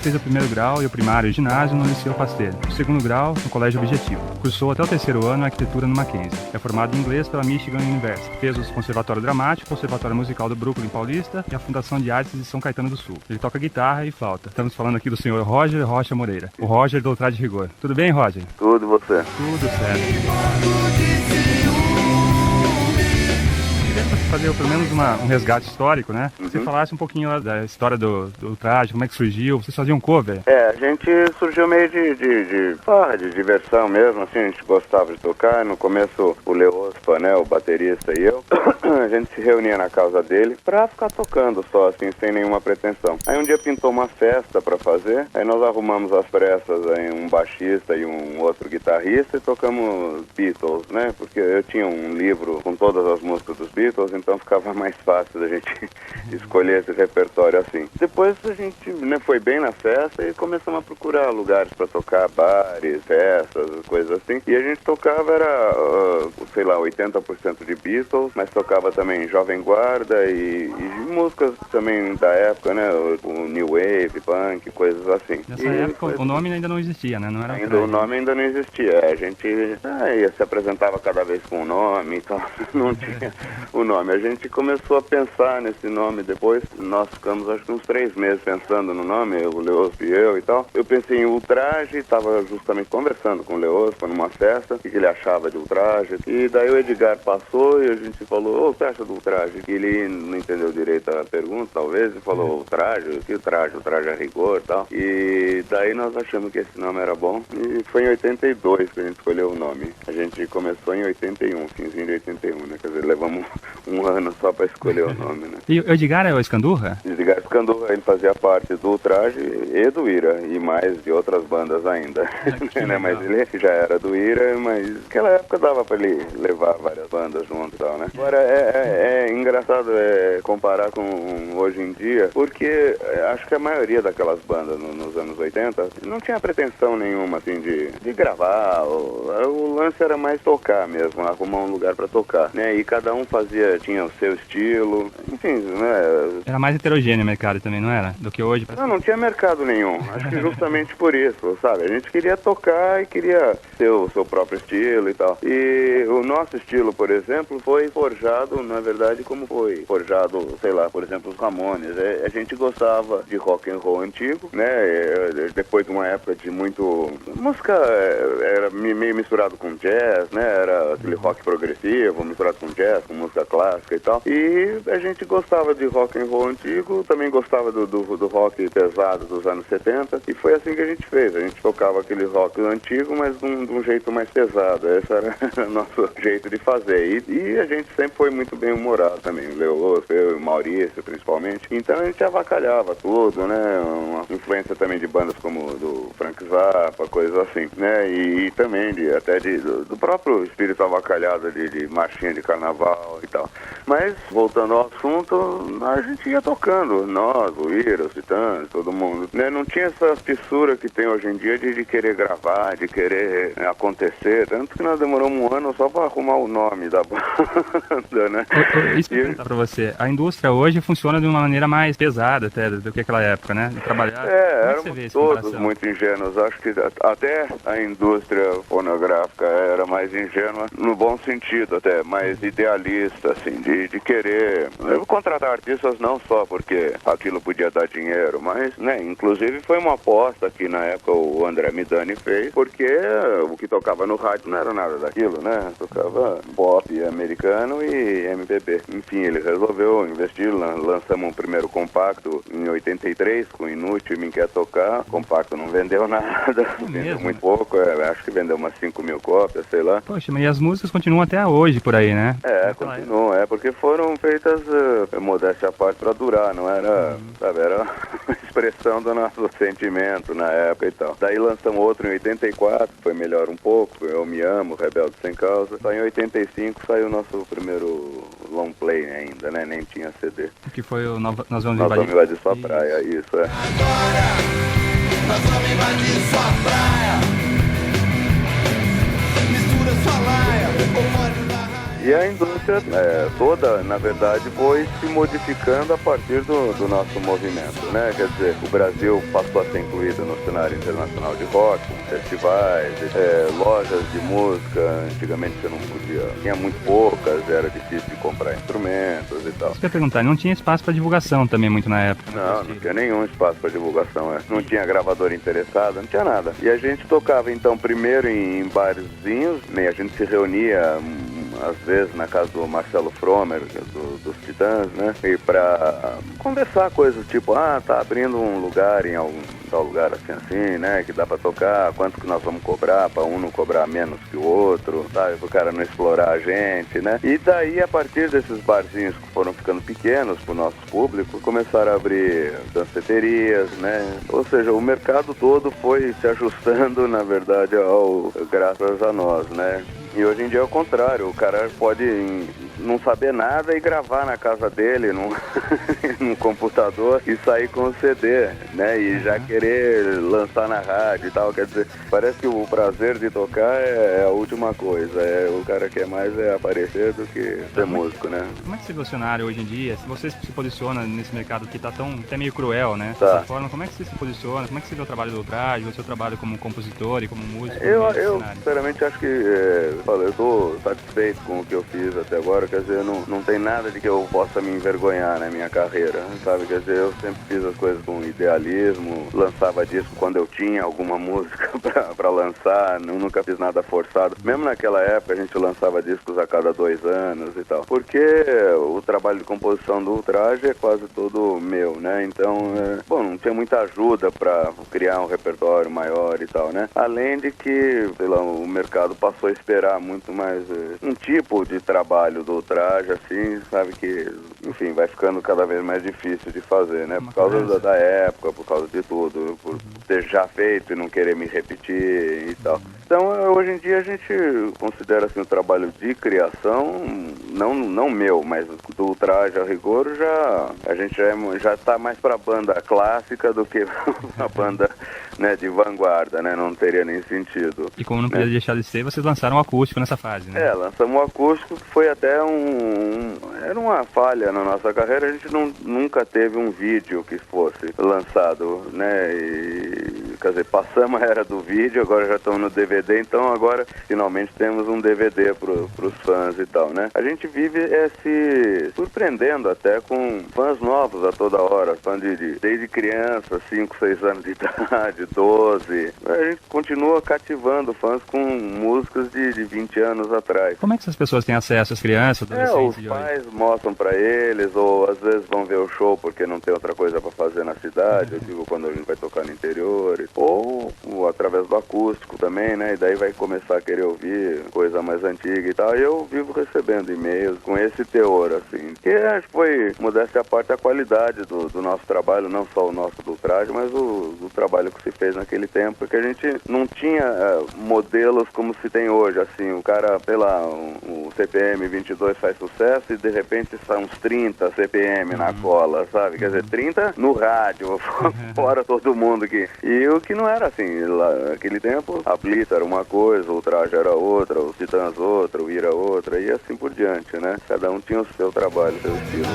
fez o primeiro grau e o primário e ginásio no Liceu Pasteur, o segundo grau no Colégio Objetivo. Cursou até o terceiro ano a arquitetura no Mackenzie. É formado em inglês pela Michigan University. Fez o Conservatório Dramático, o Conservatório Musical do Brooklyn Paulista e a Fundação de Artes de São Caetano do Sul. Ele toca guitarra e flauta. Estamos falando aqui do senhor Roger Rocha Moreira, o Roger do Ultraje Rigor. Tudo bem, Roger? Tudo, você? Tudo certo. Fazer pelo menos um resgate histórico, né? Você falasse um pouquinho lá da história do Ultraje, como é que surgiu, vocês faziam cover? A gente surgiu meio de diversão mesmo, assim, a gente gostava de tocar. No começo o Leospa, né, o baterista e eu, a gente se reunia na casa dele pra ficar tocando só, assim, sem nenhuma pretensão. Aí um dia pintou uma festa pra fazer, aí nós arrumamos às pressas aí um baixista e um outro guitarrista e tocamos Beatles, né? Porque eu tinha um livro com todas as músicas dos Beatles, então ficava mais fácil da gente escolher esse repertório assim. Depois a gente, né, foi bem na festa e começamos a procurar lugares para tocar, bares, festas, coisas assim. E a gente tocava, era, sei lá, 80% de Beatles, mas tocava também Jovem Guarda e músicas também da época, né, o New Wave, punk, coisas assim. Nessa época o nome ainda não existia, né? Não era ainda, o nome ainda não existia. A gente se apresentava cada vez com o nome, então não tinha o nome. A gente começou a pensar nesse nome depois. Nós ficamos acho que uns 3 meses pensando no nome, o Leospa e eu e tal. Eu pensei em Ultraje, estava justamente conversando com o Leospa numa festa, o que ele achava de Ultraje. E daí o Edgar passou e a gente falou, o que você acha do Ultraje? E ele não entendeu direito a pergunta, talvez, e falou, Ultraje? Que Ultraje? Ultraje a rigor e tal. E daí nós achamos que esse nome era bom. E foi em 82 que a gente escolheu o nome. A gente começou em 81, finzinho de 81, né? Quer dizer, levamos um ano só para escolher o nome, né? E o Edgar é o Escandurra? Edgar Escandurra, ele fazia parte do Ultraje e do Ira, e mais de outras bandas ainda. Né? Mas ele já era do Ira, mas naquela época dava para ele levar várias bandas junto e tal, né? Agora é engraçado comparar com hoje em dia, porque acho que a maioria daquelas bandas nos anos 80 não tinha pretensão nenhuma, assim, de gravar. O lance era mais tocar mesmo, arrumar um lugar para tocar, né? E cada um tinha o seu estilo, enfim, né? Era mais heterogêneo o mercado também, não era? Do que hoje? Não tinha mercado nenhum. Acho que justamente por isso, sabe? A gente queria tocar e queria ter o seu próprio estilo e tal. E o nosso estilo, por exemplo, foi forjado, na verdade, como foi forjado, sei lá, por exemplo, os Ramones. A gente gostava de rock and roll antigo, né? Depois de uma época de muito... música era meio misturado com jazz, né? Era aquele rock progressivo, misturado com jazz, com música clássica e tal. E a gente gostava de rock and roll antigo, também gostava do rock pesado dos anos 70, e foi assim que a gente fez. A gente tocava aquele rock antigo, mas de um jeito mais pesado. Esse era o nosso jeito de fazer. E a gente sempre foi muito bem humorado também, o Leospa, eu e o Maurício, principalmente. Então a gente avacalhava tudo, né? Uma influência também de bandas como do Frank Zappa, coisas assim, né? E também até do próprio espírito avacalhado de marchinha de carnaval e tal. Mas, voltando ao assunto, a gente ia tocando, nós, o Ira, os Titãs, todo mundo, né? Não tinha essa fissura que tem hoje em dia de querer gravar, de querer acontecer, tanto que nós demoramos um ano só para arrumar o nome da banda, né? Isso que eu ia perguntar pra você, a indústria hoje funciona de uma maneira mais pesada até do que aquela época, né? De trabalhar. Éramos todos muito ingênuos. Acho que até a indústria fonográfica era mais ingênua, no bom sentido até, mais idealista, assim, de querer contratar artistas não só porque aquilo podia dar dinheiro, mas, né, inclusive foi uma aposta que na época o André Midani fez, porque o que tocava no rádio não era nada daquilo, né? Tocava pop americano e MPB. Enfim, ele resolveu investir, lançamos um primeiro compacto em 83 com Inútil e Me Quer Tocar. O compacto não vendeu nada, vendeu muito pouco, acho que vendeu umas 5.000 cópias, sei lá. Poxa, mas as músicas continuam até hoje por aí, né? Continuam, porque foram feitas, modéstia à parte, para durar, não era, sabe, era uma expressão do nosso sentimento na época e tal. Daí lançamos outro em 84, foi melhor um pouco, Eu Me Amo, Rebelde Sem Causa. Só em 85 saiu o nosso primeiro long play ainda, né, nem tinha CD. Que foi o Nós Vamos Invadir Sua Praia, isso é. Agora, nós vamos invadir sua praia. Mistura sua laia, o ódio da raia. E a indústria toda, na verdade, foi se modificando a partir do nosso movimento, né? Quer dizer, o Brasil passou a ser incluído no cenário internacional de rock, festivais, lojas de música. Antigamente você não podia, tinha muito poucas, era difícil de comprar instrumentos e tal. Isso que eu ia perguntar, não tinha espaço para divulgação também muito na época? Não tinha nenhum espaço para divulgação, não tinha gravador interessado, não tinha nada. E a gente tocava então primeiro em barzinhos, a gente se reunia às vezes na casa do Marcelo Fromer, dos Titãs, né? E pra conversar coisas tipo, tá abrindo um lugar em algum tal lugar assim, né? Que dá pra tocar, quanto que nós vamos cobrar, pra um não cobrar menos que o outro, sabe? Pro cara não explorar a gente, né? E daí, a partir desses barzinhos que foram ficando pequenos pro nosso público, começaram a abrir danceterias, né? Ou seja, o mercado todo foi se ajustando, na verdade, graças a nós, né? E hoje em dia é o contrário, o cara pode não saber nada e gravar na casa dele, num computador e sair com o CD, né? E já querer lançar na rádio e tal, quer dizer, parece que o prazer de tocar é a última coisa, o cara quer mais aparecer do que ser músico, né? Como é que você vê o cenário hoje em dia? Se você se posiciona nesse mercado que tá até meio cruel, né? Tá. Dessa forma, como é que você se posiciona? Como é que você vê o trabalho do Ultraje, o seu trabalho como compositor e como músico? Eu sinceramente acho que eu estou satisfeito com o que eu fiz até agora, quer dizer, não tem nada de que eu possa me envergonhar na minha carreira, sabe? Quer dizer, eu sempre fiz as coisas com idealismo, lançava disco quando eu tinha alguma música para lançar, nunca fiz nada forçado. Mesmo naquela época a gente lançava discos a cada 2 anos e tal, porque o trabalho de composição do Ultraje é quase todo meu, né? Então, não tinha muita ajuda para criar um repertório maior e tal, né? Além de que, sei lá, o mercado passou a esperar muito mais um tipo de trabalho do Ultraje, assim, sabe, que, enfim, vai ficando cada vez mais difícil de fazer, né? Por causa da época, por causa de tudo, por ter já feito e não querer me repetir e tal. Então, hoje em dia a gente considera, assim, o trabalho de criação, não meu, mas do Ultraje a rigor, a gente já tá mais pra banda clássica do que a banda, né, de vanguarda, né? Não teria nem sentido. E como não podia deixar de ser, vocês lançaram um acústico nessa fase, né? Lançamos um acústico que foi até era uma falha na nossa carreira, a gente nunca teve um vídeo que fosse lançado, né? E, quer dizer, passamos a era do vídeo, agora já estamos no DVD, então agora finalmente temos um DVD pros fãs e tal, né? A gente vive se surpreendendo até com fãs novos a toda hora, fãs desde criança, 5, 6 anos de idade, 12. A gente continua cativando fãs com músicas de 20 anos atrás. Como é que essas pessoas têm acesso às crianças, adolescentes? Os pais mostram pra eles, ou às vezes vão ver o show porque não tem outra coisa pra fazer na cidade, eu digo quando a gente vai tocar no interior, ou através do acústico também, né? E daí vai começar a querer ouvir coisa mais antiga e tal. E eu vivo recebendo e-mails com esse teor, assim, que acho que foi, modéstia à parte, a qualidade do nosso trabalho, não só o nosso do Ultraje, mas o trabalho que se fez naquele tempo, porque a gente não tinha modelos como se tem hoje, assim, o cara, sei lá, o CPM 22 faz sucesso e de repente sai uns 30 CPM na cola, sabe? Quer dizer, 30 no rádio, fora todo mundo aqui. E o que não era assim, lá, naquele tempo, a Blitz era uma coisa, o Ultraje era outra, os Titãs outra, o Ira outra, e assim por diante, né? Cada um tinha o seu trabalho, o seu estilo.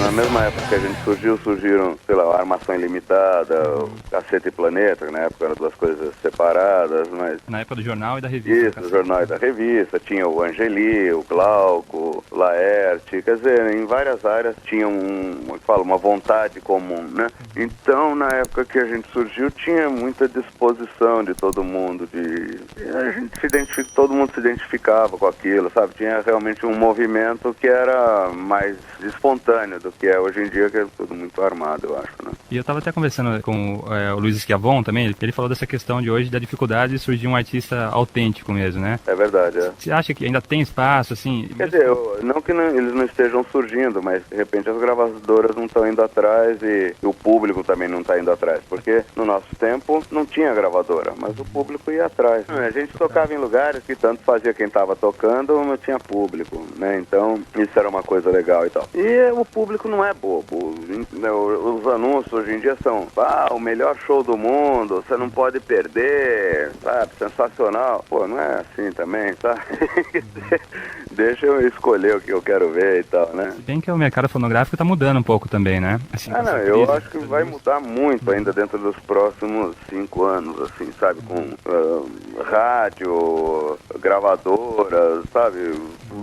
Na mesma época que a gente surgiram, sei lá, a Armação Ilimitada, o Cacete e Planeta, que na época eram 2 coisas separadas, mas... Na época do jornal e da revista. Isso, do jornal e da revista, tinha o Angeli, o Glauco, o Laerte, quer dizer, em várias áreas tinha uma vontade comum, né? Então, na época que a gente surgiu, tinha muita disposição de todo mundo, a gente todo mundo se identificava com aquilo, sabe? Tinha realmente um movimento que era mais espontâneo do que é hoje em dia, que é tudo muito armado, eu acho, né? E eu estava até conversando com o Luiz Schiavon também, ele falou dessa questão de hoje, da dificuldade de surgir um artista autêntico mesmo, né? É verdade, Você acha que ainda tem espaço, assim? Quer dizer, não que eles não estejam surgindo, mas de repente as gravadoras não estão indo atrás e o público também não está indo atrás, porque no nosso tempo não tinha gravadora, mas o público ia atrás. A gente tocava em lugares que tanto fazia quem estava tocando ou não tinha público, né? Então isso era uma coisa legal e tal. E o público disco não é bobo. Os anúncios hoje em dia são o melhor show do mundo, você não pode perder, sabe? Sensacional. Pô, não é assim também, sabe? Deixa eu escolher o que eu quero ver e tal, né? Se bem que o mercado fonográfico tá mudando um pouco também, né? Assim, não, eu acho que vai mudar muito ainda dentro dos próximos 5 anos, assim, sabe? Com rádio, gravadoras, sabe?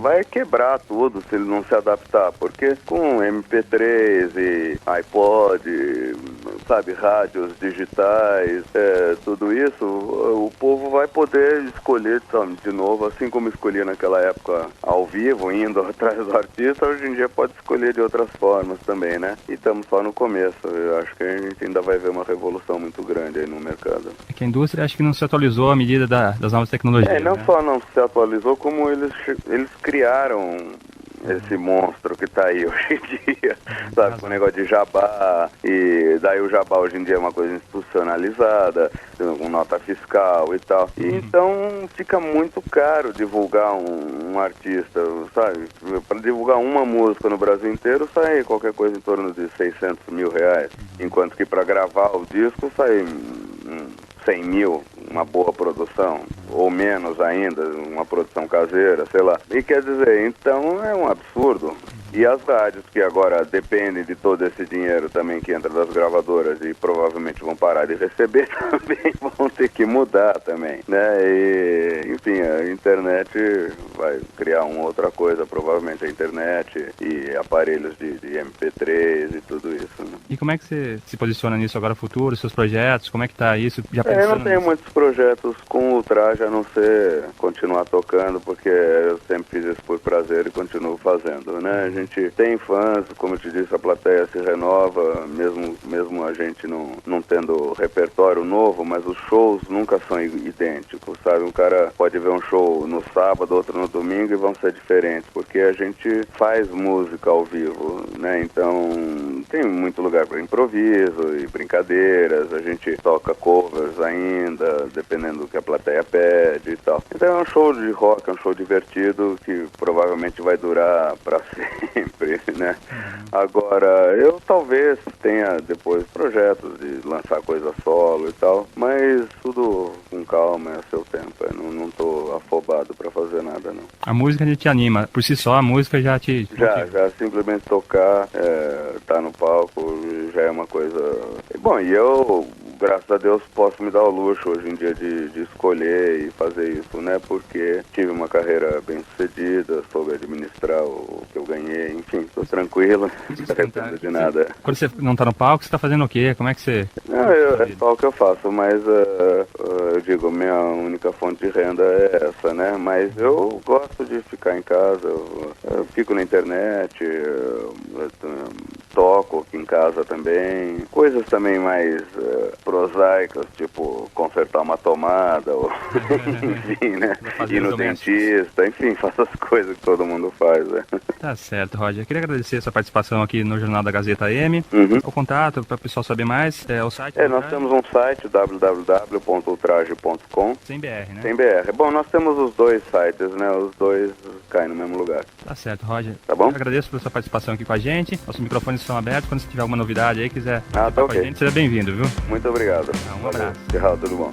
Vai quebrar tudo se ele não se adaptar, porque com MP3 e iPod, sabe, rádios digitais, tudo isso, o povo vai poder escolher, sabe, de novo, assim como escolhia naquela época ao vivo, indo atrás do artista, hoje em dia pode escolher de outras formas também, né? E estamos só no começo, eu acho que a gente ainda vai ver uma revolução muito grande aí no mercado. É que a indústria acho que não se atualizou à medida das novas tecnologias. Não né? só não se atualizou, como eles criaram esse monstro que tá aí hoje em dia, sabe, com o negócio de jabá, e daí o jabá hoje em dia é uma coisa institucionalizada, com nota fiscal e tal, e então fica muito caro divulgar um artista, sabe, para divulgar uma música no Brasil inteiro sai qualquer coisa em torno de 600 mil reais, enquanto que para gravar o disco sai 100 mil, uma boa produção, ou menos ainda, uma produção caseira, sei lá. E quer dizer, então é um absurdo. E as rádios que agora dependem de todo esse dinheiro também que entra das gravadoras e provavelmente vão parar de receber também vão ter que mudar também, né? E, enfim, a internet vai criar uma outra coisa, provavelmente a internet e aparelhos de MP3 e tudo isso, né? E como é que você se posiciona nisso agora no futuro, seus projetos, como é que tá isso? Já Eu não tenho muitos projetos com o Ultraje, a não ser continuar tocando, porque eu sempre fiz isso por prazer e continuo fazendo, né? A gente tem fãs, como eu te disse, a plateia se renova, mesmo a gente não tendo repertório novo, mas os shows nunca são idênticos, sabe? Um cara pode ver um show no sábado, outro no domingo e vão ser diferentes, porque a gente faz música ao vivo, né? Então tem muito lugar para improviso e brincadeiras, a gente toca covers ainda, dependendo do que a plateia pede e tal. Então é um show de rock, é um show divertido que provavelmente vai durar para sempre, né? Agora, eu talvez tenha depois projetos de lançar coisa solo e tal, mas tudo com calma, é seu tempo. Eu não tô afobado para fazer nada, não. A música te anima, por si só a música já te... Já simplesmente tocar, tá no palco, já é uma coisa... Bom, e eu, graças a Deus, posso me dar o luxo hoje em dia de escolher e fazer isso, né? Porque tive uma carreira bem sucedida, soube administrar o que eu ganhei, enfim, tô tranquilo, não se arrependo de nada. Quando você não tá no palco, você tá fazendo o quê? Como é que você... Não, é só o que eu faço, mas eu digo, minha única fonte de renda é essa, né? Mas eu gosto de ficar em casa, eu fico na internet, eu toco aqui em casa também, coisas também mais prosaicas, tipo consertar uma tomada, ou enfim, né? Ir no dentista, enfim, faço as coisas que todo mundo faz, né? Tá certo, Roger. Eu queria agradecer a sua participação aqui no Jornal da Gazeta M. O contato, para o pessoal saber mais, o site... nós temos um site, www.ultraje.com. Sem BR, né? Sem BR. Bom, nós temos os dois sites, né? Os dois caem no mesmo lugar. Tá certo, Roger. Tá bom? Eu agradeço pela sua participação aqui com a gente. Nossos microfones estão abertos. Quando você tiver alguma novidade aí, quiser tá com ok. a gente, seja bem-vindo, viu? Muito obrigado. Um abraço. Tchau, tudo bom.